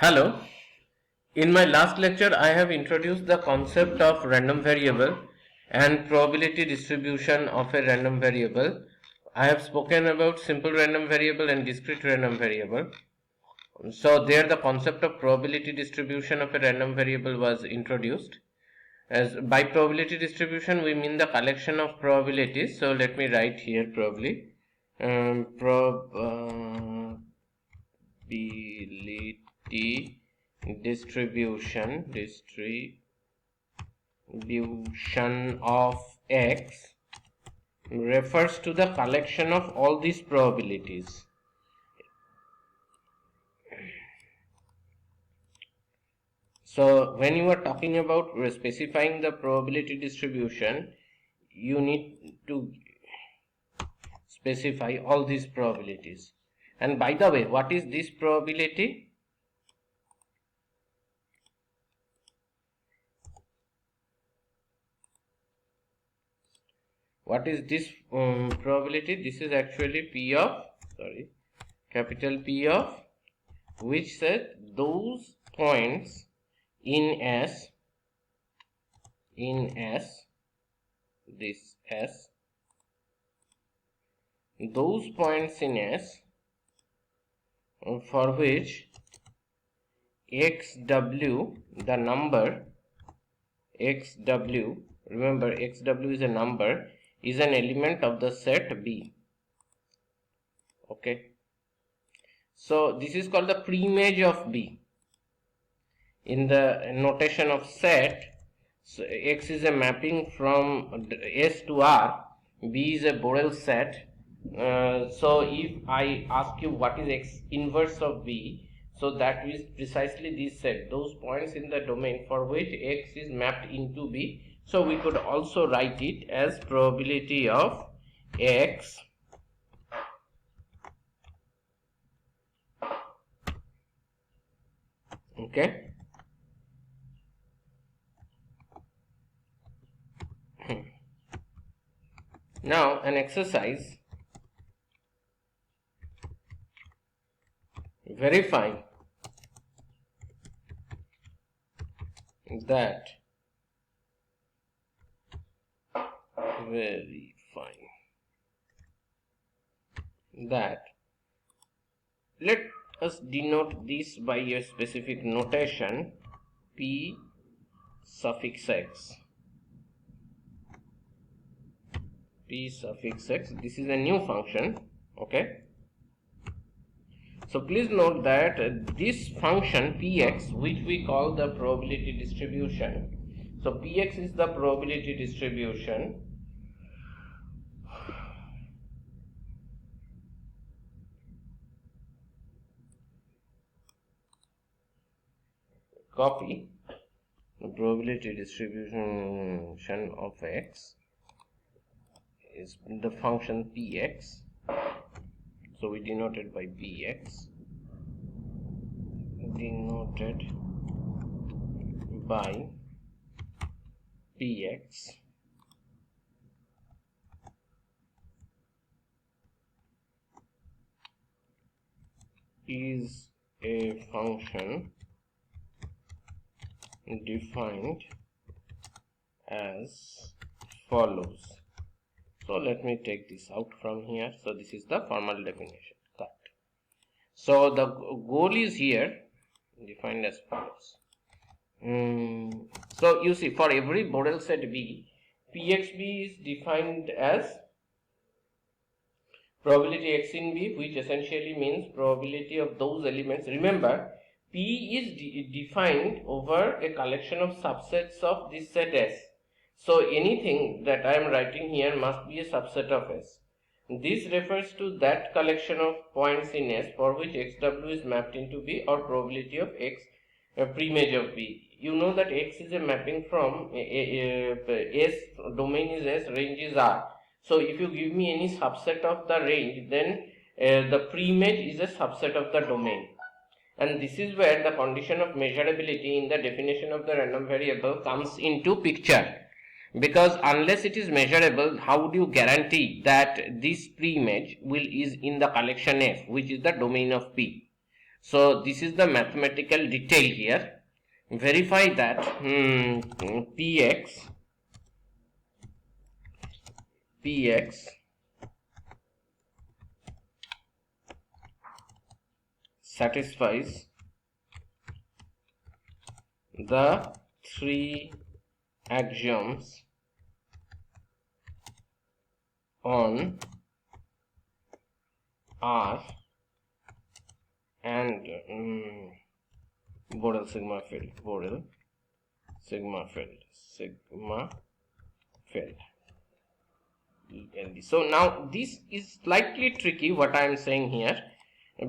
Hello. In my last lecture, I have introduced the concept of random variable and probability distribution of a random variable. I have spoken about simple random variable and discrete random variable. So there the concept of probability distribution of a random variable was introduced. As by probability distribution we mean the collection of probabilities. So let me write here probably. Probability distribution of x refers to the collection of all these probabilities. So when you are talking about specifying the probability distribution, you need to specify all these probabilities. And by the way, what is this probability? What is this probability? This is actually capital P of, which says those points in S, those points in S for which xw, the number xw, remember xw is a number, is an element of the set B. Okay, so this is called the preimage of B. In the notation of set, so X is a mapping from S to R, B is a Borel set. So if I ask you what is X inverse of B, so that is precisely this set, those points in the domain for which X is mapped into B. So we could also write it as probability of X okay. Now an exercise, verify that let us denote this by a specific notation P suffix x. P suffix x, this is a new function. Okay, so please note that this function px, which we call the probability distribution, so px is the probability distribution. Copy the probability distribution of x is the function px, so we denote it by px, denoted by px, is a function defined as follows. So let me take this out from here. So this is the formal definition. Cut. So the goal is here defined as follows. So you see, for every Borel set B, PXB is defined as probability x in B, which essentially means probability of those elements. Remember, P is defined over a collection of subsets of this set S. So anything that I am writing here must be a subset of S. This refers to that collection of points in S for which xw is mapped into B, or probability of x preimage of B. You know that x is a mapping from S, domain is S, range is R. So if you give me any subset of the range, then the preimage is a subset of the domain. And this is where the condition of measurability in the definition of the random variable comes into picture. Because unless it is measurable, how would you guarantee that this preimage is in the collection F, which is the domain of P? So this is the mathematical detail here. Verify that Px satisfies the three axioms on R and Borel sigma field, So now this is slightly tricky what I am saying here,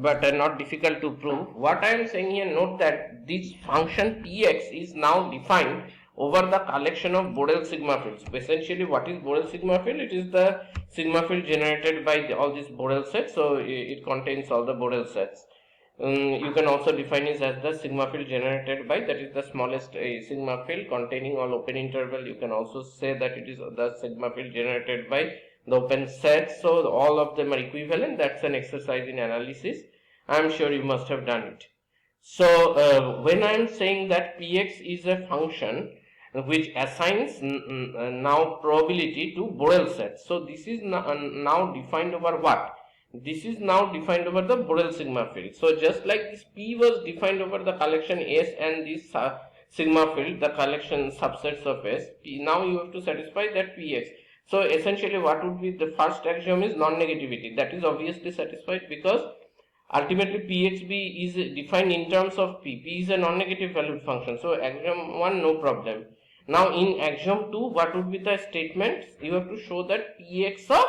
but not difficult to prove. What I am saying here, note that this function Px is now defined over the collection of Borel sigma fields. Essentially, what is Borel sigma field? It is the sigma field generated by all these Borel sets. So it contains all the Borel sets. You can also define it as the sigma field generated by, that is the smallest sigma field containing all open interval. You can also say that it is the sigma field generated by the open sets. So all of them are equivalent. That's an exercise in analysis. I am sure you must have done it. So when I am saying that Px is a function which assigns now probability to Borel sets. So this is now defined over what? This is now defined over the Borel sigma field. So just like this P was defined over the collection S and this sigma field, the collection subsets of S, now you have to satisfy that Px. So essentially what would be the first axiom is non-negativity. That is obviously satisfied because ultimately Pxb is defined in terms of P. P is a non-negative valued function. So axiom 1, no problem. Now in axiom 2, what would be the statement? You have to show that Px of,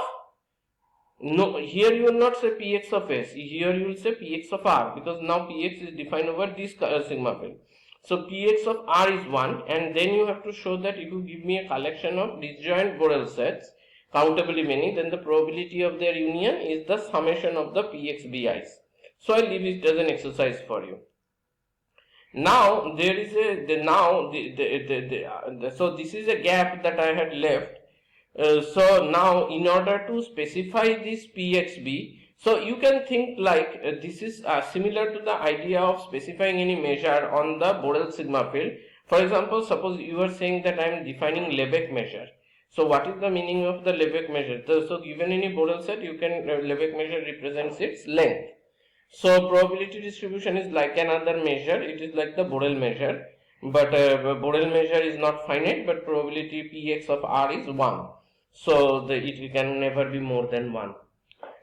no, here you will not say Px of S, here you will say Px of R, because now Px is defined over this sigma field. So Px of R is 1, and then you have to show that if you give me a collection of disjoint Borel sets, countably many, then the probability of their union is the summation of the Px Bi's. So I leave it as an exercise for you. Now there is so this is a gap that I had left. So now in order to specify this Pxb, so you can think like this is similar to the idea of specifying any measure on the Borel sigma field. For example, suppose you are saying that I am defining Lebesgue measure. So what is the meaning of the Lebesgue measure? So given any Borel set, you can Lebesgue measure represents its length. So probability distribution is like another measure. It is like the Borel measure, but Borel measure is not finite, but probability Px of R is 1. So it can never be more than 1.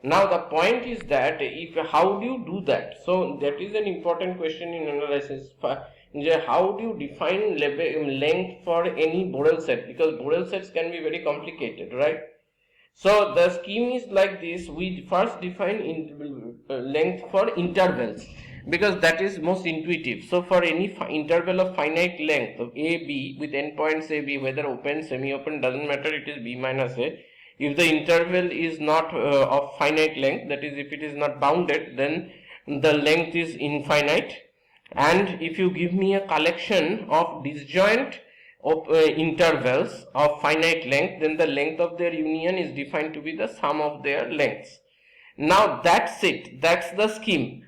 Now the point is that how do you do that? So that is an important question in analysis. How do you define length for any Borel set? Because Borel sets can be very complicated, right? So the scheme is like this. We first define length for intervals, because that is most intuitive. So for any interval of finite length of AB with endpoints AB, whether open, semi-open, doesn't matter, it is B minus A. If the interval is not of finite length, that is if it is not bounded, then the length is infinite. And if you give me a collection of disjoint intervals of finite length, then the length of their union is defined to be the sum of their lengths. Now that's it, that's the scheme.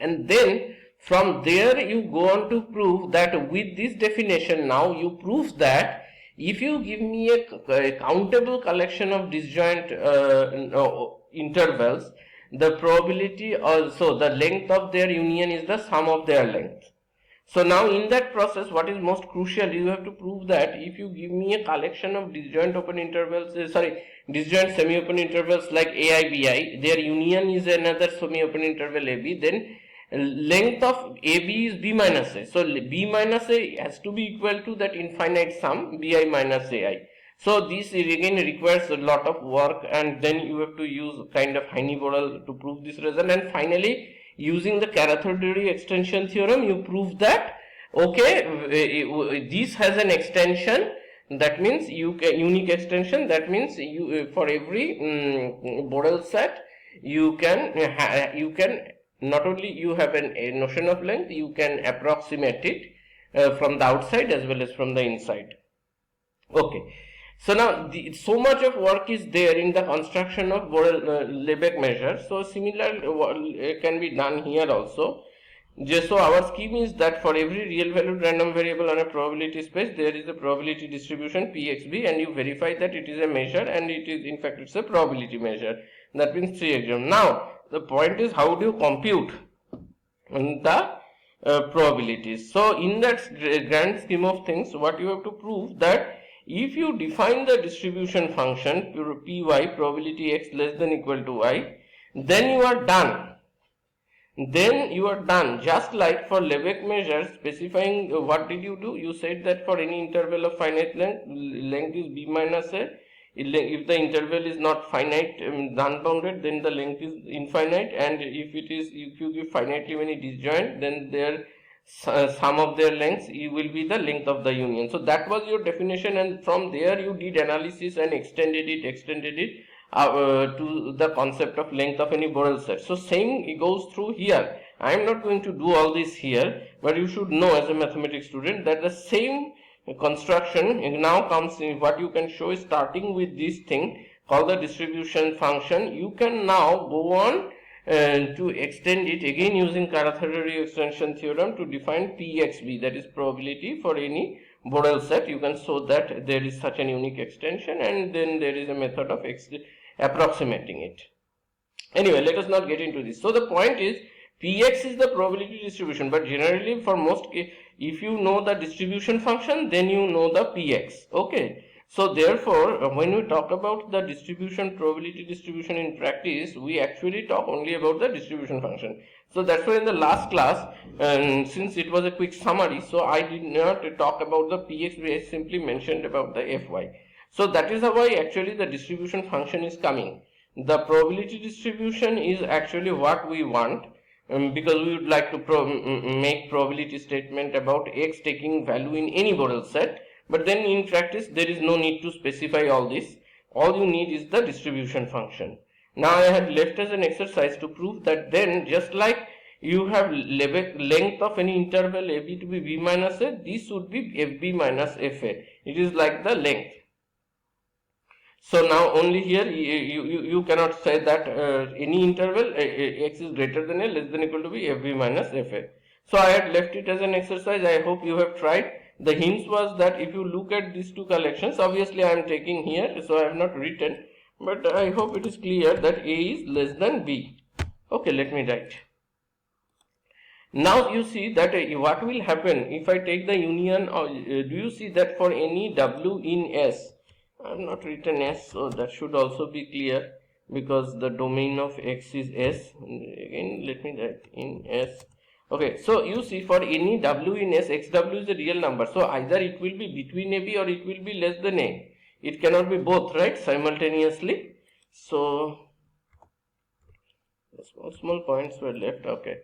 And then from there you go on to prove that with this definition, now you prove that if you give me a countable collection of disjoint intervals, the probability also, the length of their union is the sum of their length. So now in that process, what is most crucial, you have to prove that if you give me a collection of disjoint open intervals, disjoint semi-open intervals like AI, BI, their union is another semi-open interval AB, then length of AB is B minus A. So B minus A has to be equal to that infinite sum BI minus AI. So this again requires a lot of work, and then you have to use kind of Heine-Borel to prove this result, and finally using the carotherdary extension theorem, you prove that okay, this has an extension. That means unique extension. That means you for every Borel set, you can not only you have a notion of length, you can approximate it from the outside as well as from the inside. Okay. So now so much of work is there in the construction of Lebesgue measure. So similar can be done here also. Just so our scheme is that for every real valued random variable on a probability space, there is a probability distribution Pxb, and you verify that it is a measure, and it is in fact it's a probability measure. That means 3 exam. Now the point is, how do you compute the probabilities? So in that grand scheme of things, what you have to prove that if you define the distribution function py probability x less than equal to y, then you are done. Then you are done. Just like for Lebesgue measure, specifying what did you do? You said that for any interval of finite length is b minus a. If the interval is not finite, unbounded, then the length is infinite, and if you give finitely many disjoint, then their sum of their lengths will be the length of the union. So that was your definition, and from there you did analysis and extended it to the concept of length of any Borel set. So same goes through here. I am not going to do all this here, but you should know as a mathematics student that the same construction now comes in. What you can show is, starting with this thing called the distribution function, you can now go on to extend it again using Carathéodory extension theorem to define Pxb, that is probability for any Borel set. You can show that there is such an unique extension, and then there is a method of approximating it. Anyway, let us not get into this. So the point is, Px is the probability distribution, but generally for most, if you know the distribution function, then you know the Px. Okay. So therefore, when we talk about the distribution, probability distribution in practice, we actually talk only about the distribution function. So that's why in the last class, since it was a quick summary, so I did not talk about the Px, I simply mentioned about the Fy. So that is how actually the distribution function is coming. The probability distribution is actually what we want, because we would like to make probability statement about x taking value in any Borel set. But then in practice, there is no need to specify all this. All you need is the distribution function. Now I had left as an exercise to prove that then, just like you have length of any interval AB to be B minus A, this would be FB minus FA. It is like the length. So now only here you cannot say that any interval x is greater than A, less than equal to B, FB minus FA. So I had left it as an exercise. I hope you have tried. The hints was that if you look at these two collections, obviously I am taking here, so I have not written, but I hope it is clear that A is less than B. Okay, let me write. Now you see that what will happen if I take the union, do you see that for any W in S, I have not written S, so that should also be clear, because the domain of X is S. Again, let me write in S. Okay, so you see for any W in S, XW is a real number. So either it will be between AB or it will be less than A. It cannot be both, right, simultaneously. So small points were left. Okay.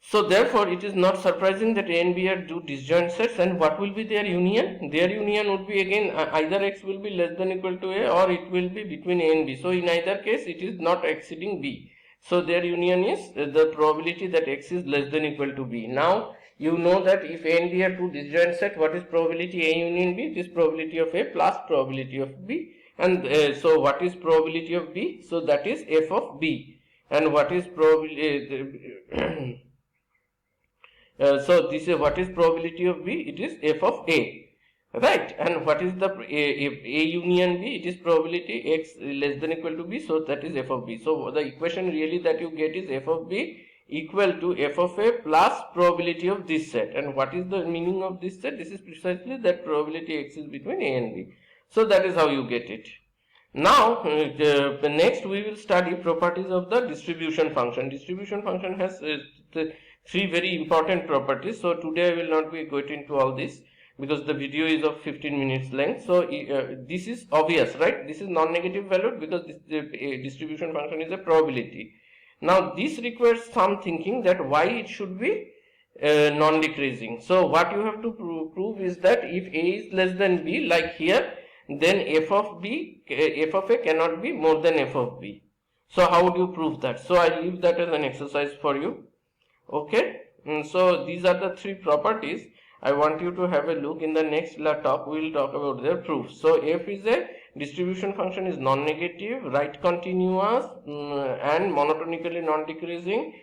So therefore, it is not surprising that A and B are two disjoint sets, and what will be their union? Their union would be again either X will be less than equal to A, or it will be between A and B. So in either case, it is not exceeding B. So their union is the probability that X is less than equal to B. Now you know that if A and B are two disjoint set, what is probability A union B? It is probability of A plus probability of B. And so what is probability of B? So that is F of B. And what is probability? So this is what is probability of B? It is F of A. Right, and what is the A union B? It is probability X less than equal to B, so that is F of B. So the equation really that you get is F of B equal to F of A plus probability of this set. And what is the meaning of this set? This is precisely that probability X is between A and B. So that is how you get it. Now next we will study properties of the distribution function. Distribution function has three very important properties. So today I will not be going into all this, because the video is of 15 minutes length. So this is obvious, right? This is non-negative valued because this distribution function is a probability. Now this requires some thinking that why it should be non-decreasing. So what you have to prove is that if A is less than B, like here, then F of A cannot be more than F of B. So how would you prove that? So I leave that as an exercise for you. Okay, so these are the three properties. I want you to have a look. In the next talk we will talk about their proof. So f is a distribution function, is non-negative, right continuous, and monotonically non-decreasing.